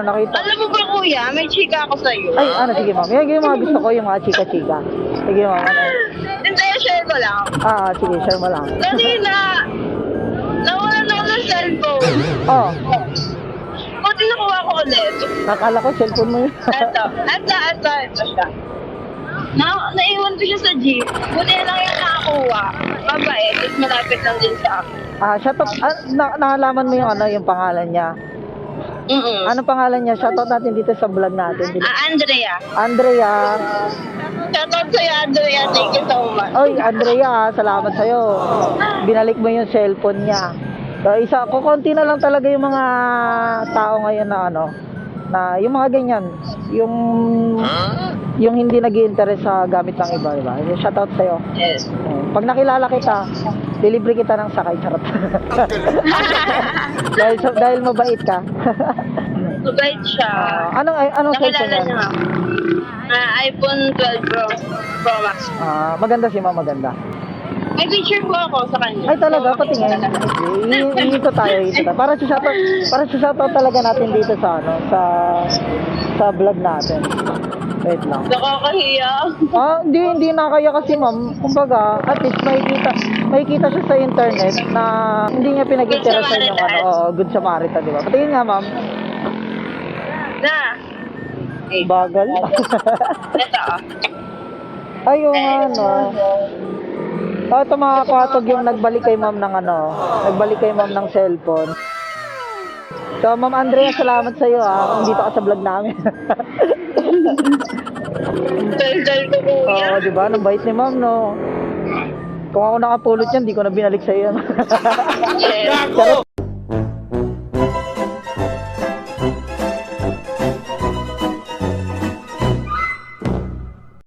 Nakita. Alam mo ba kuya, may chika ako sa'yo. Ay, ano, sige ma'am. Yung mga gusto ko, yung mga chika-chika. Sige ma'am, ano. Hindi, share ko lang. Sige, share mo lang. Kanina, nawalan ako ng cellphone. Oh, Buti nakuha ko ulit. nakala ko cellphone mo yun. Ito siya. Naiwan ko siya sa jeep. Buti na lang yung nakakuha. Mabait, tapos malapit lang din sa akin. Shoutout, nakalaman mo yung ano, yung pangalan niya. Anong pangalan niya? Shoutout natin dito sa vlog natin. Andrea. Andrea. Shoutout sa'yo, Andrea. Thank you so much. Oy, Andrea, salamat sa'yo. Binalik mo yung cellphone niya. So, kukunti na lang talaga yung mga tao ngayon na ano, na yung mga ganyan, yung hindi nag-i-interest sa gamit ng iba, diba? Shoutout sa'yo. Yes. Pag nakilala kita, delivery kita ng sakay, charot. dahil mabait ka. Mabait siya. Anong cellphone Nakilala yan? niya. iPhone 12 Pro Max. Maganda si ma'am, maganda. May picture po ako sa kanya. Ay talaga, patingin. Ito tayo. Para sa shoutout talaga natin dito sa ano, sa vlog natin. Wait lang. Nakakahiya. Hindi nakakaya kasi ma'am. Kumbaga, at least makikita siya sa internet na hindi niya pinag-interesan yung ano, Good Samaritan, di ba? Patingin nga ma'am. Na. Bagal. Ito. Ayun ano. Ito mga katog yung nagbalik kay ma'am ng ano, nagbalik kay ma'am ng cellphone. So ma'am Andrea, salamat sa iyo dito ka sa vlog namin. Dal-dal ko kuya. Di ba? Ang bait ni ma'am, no? Kung ako nakapulot yan, di ko na binalik sa iyo. Yes.